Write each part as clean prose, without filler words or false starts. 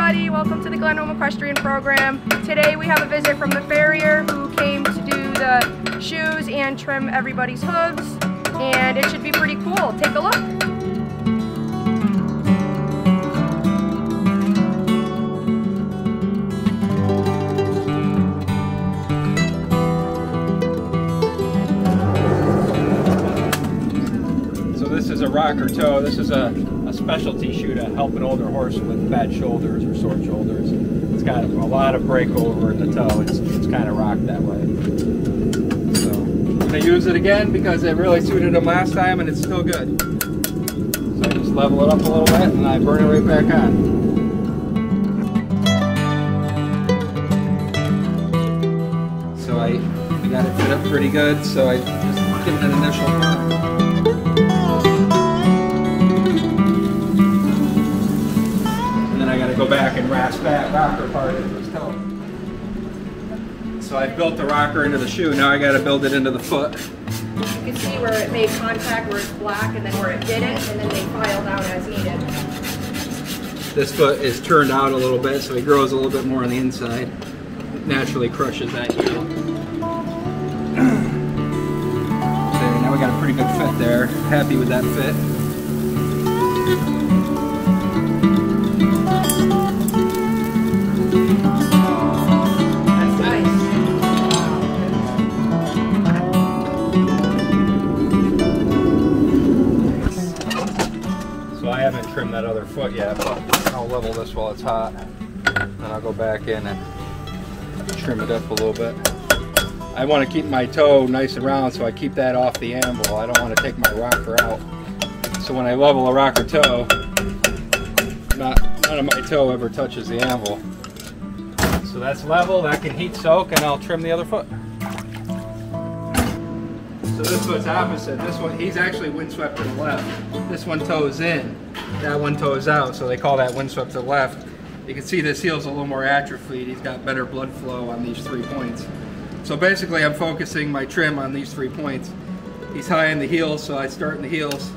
everybody, welcome to the Glenholme Equestrian Program. Today we have a visit from the farrier who came to do the shoes and trim everybody's hooves, and it should be pretty cool. Take a look. This is a rocker toe. This is a specialty shoe to help an older horse with bad shoulders or sore shoulders. It's got a lot of breakover in the toe. It's kind of rocked that way. So I'm going to use it again because it really suited him last time and it's still good. So I just level it up a little bit and I burn it right back on. So I got it fit up pretty good, so I just give it an initial burn. Go back and rasp that rocker part into his toe. So I built the rocker into the shoe, now I got to build it into the foot. You can see where it made contact, where it's black, and then where it didn't, and then they file down as needed. This foot is turned out a little bit, so it grows a little bit more on the inside. It naturally crushes that heel. So now we got a pretty good fit there. Happy with that fit. I haven't trimmed that other foot yet, but I'll level this while it's hot. Then I'll go back in and trim it up a little bit. I want to keep my toe nice and round, so I keep that off the anvil. I don't want to take my rocker out. So when I level a rocker toe, none of my toe ever touches the anvil. So that's level, that can heat soak, and I'll trim the other foot. So this foot's opposite. This one, he's actually windswept to the left. This one toes in, that one toes out, so they call that windswept to the left. You can see this heel's a little more atrophied. He's got better blood flow on these 3 points. So basically I'm focusing my trim on these 3 points. He's high in the heels, so I start in the heels.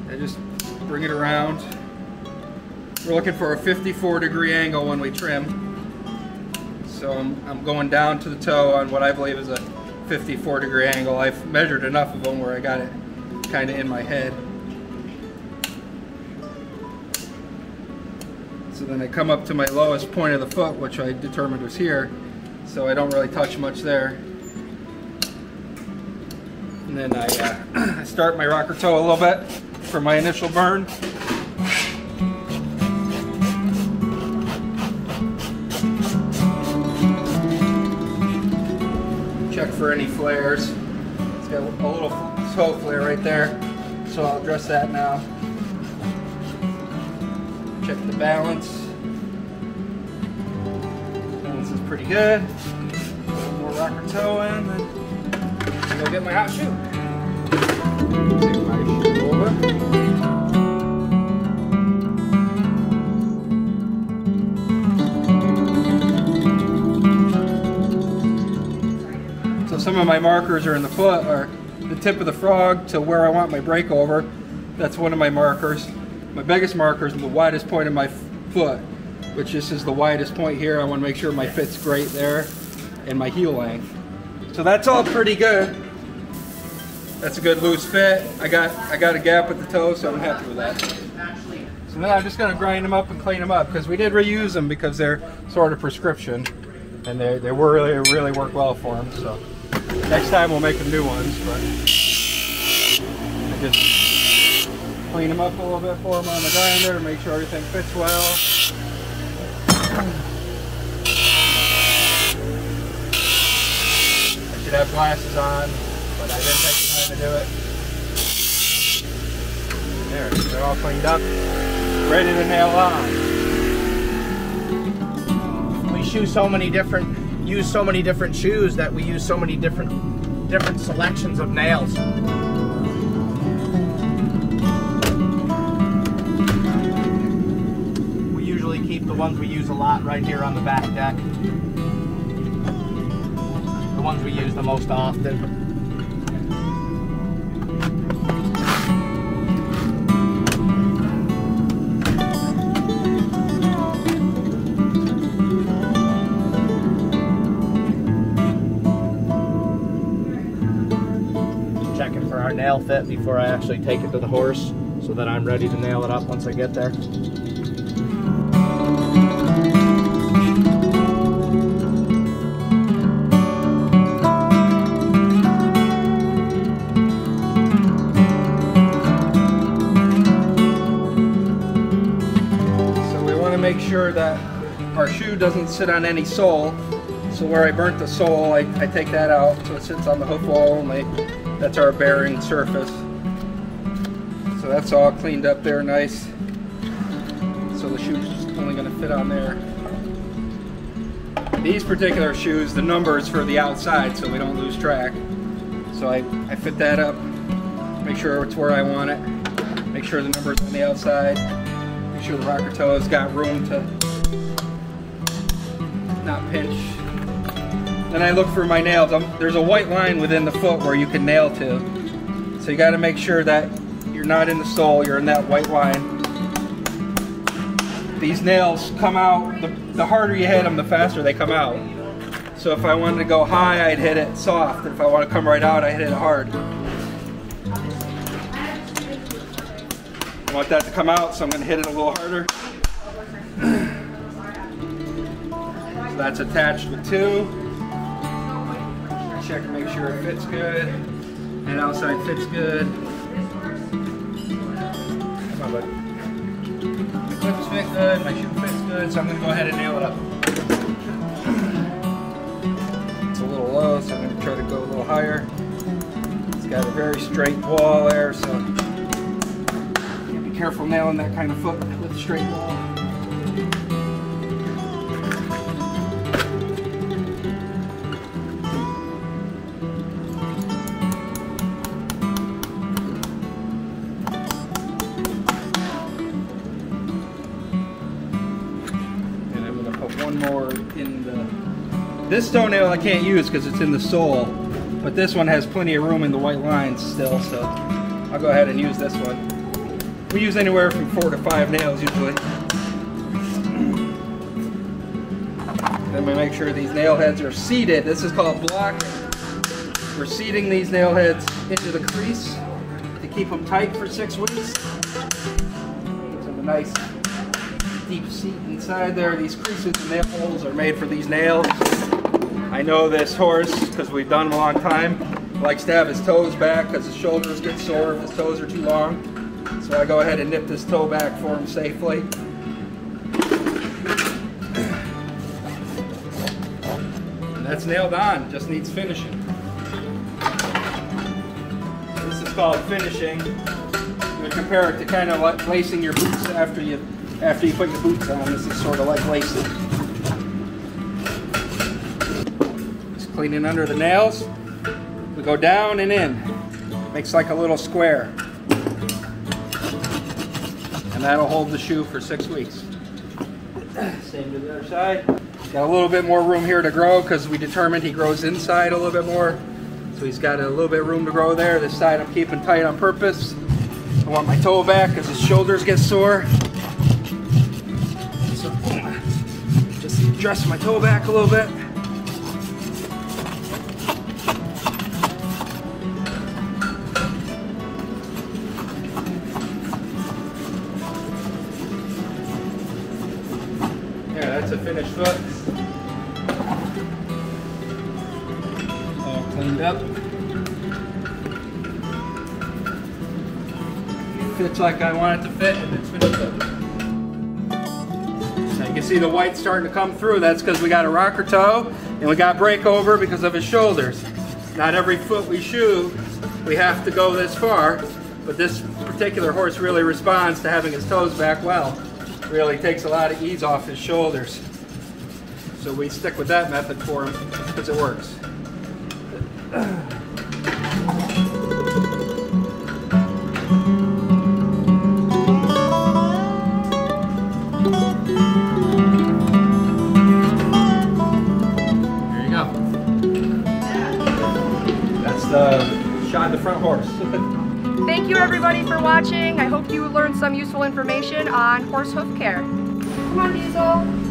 I just bring it around. We're looking for a 54-degree angle when we trim. So I'm going down to the toe on what I believe is a 54-degree angle. I've measured enough of them where I got it kind of in my head. So then I come up to my lowest point of the foot, which I determined was here, so I don't really touch much there. And then I start my rocker toe a little bit for my initial burn. Check for any flares. It's got a little toe flare right there, so I'll address that now. Check the balance. Balance is pretty good. A little more rocker toe in, then go get my hot shoe. Take my shoe over. Some of my markers are in the foot, or the tip of the frog to where I want my breakover. That's one of my markers. My biggest marker is the widest point of my foot, which this is the widest point here. I want to make sure my fit's great there, and my heel length. So that's all pretty good. That's a good loose fit. I got a gap with the toe, so I'm happy with that. So then I'm just going to grind them up and clean them up, because we did reuse them because they're sort of prescription, and they really work well for them. So next time we'll make them new ones, but I just clean them up a little bit for them on the grinder, make sure everything fits well. I should have glasses on, but I didn't take the time to do it. There, they're all cleaned up, ready to nail on. We use so many different shoes that we use so many different selections of nails. We usually keep the ones we use a lot right here on the back deck. The ones we use the most often. checking for our nail fit before I actually take it to the horse, so that I'm ready to nail it up once I get there. Make sure that our shoe doesn't sit on any sole. So where I burnt the sole, I take that out so it sits on the hoof wall only. That's our bearing surface. So that's all cleaned up there nice. So the shoe's only going to fit on there. These particular shoes, the number is for the outside so we don't lose track. So I fit that up, make sure it's where I want it, make sure the number's on the outside. Make sure the rocker toe has got room to not pinch. Then I look for my nails. There's a white line within the foot where you can nail to. So you got to make sure that you're not in the sole, you're in that white line. These nails come out, the harder you hit them, the faster they come out. So if I wanted to go high, I'd hit it soft. If I want to come right out, I hit it hard. I want that to come out, so I'm going to hit it a little harder. So that's attached with two. Check and make sure it fits good. And outside fits good. Come on, bud. My clips fit good, my shoe fits good, so I'm going to go ahead and nail it up. It's a little low, so I'm going to try to go a little higher. It's got a very straight wall there, so careful nailing that kind of foot with a straight wall. And I'm going to put one more in the... This toenail I can't use because it's in the sole, but this one has plenty of room in the white lines still, so I'll go ahead and use this one. We use anywhere from 4 to 5 nails usually. Then we make sure these nail heads are seated. This is called blocking. We're seating these nail heads into the crease to keep them tight for 6 weeks. So a nice deep seat inside there. These creases and nail holes are made for these nails. I know this horse, because we've done him a long time, likes to have his toes back because his shoulders get sore if his toes are too long. So I go ahead and nip this toe back for him safely. And that's nailed on, just needs finishing. This is called finishing. You would compare it to kind of like lacing your boots after you put your boots on. This is sort of like lacing. Just cleaning under the nails. We go down and in. Makes like a little square. And that'll hold the shoe for 6 weeks. Same to the other side. Got a little bit more room here to grow because we determined he grows inside a little bit more. So he's got a little bit of room to grow there. This side I'm keeping tight on purpose. I want my toe back because his shoulders get sore. So just adjust my toe back a little bit. That's a finished foot. All cleaned up. Fits like I want it to fit, and it's finished up. Now you can see the white starting to come through. That's because we got a rocker toe and we got breakover because of his shoulders. Not every foot we shoe we have to go this far, but this particular horse really responds to having his toes back well. Really takes a lot of ease off his shoulders. So we stick with that method for him because it works. There you go. That's the shot of the front horse. Thank you everybody for watching. I hope you learned some useful information on horse hoof care. Come on, Diesel.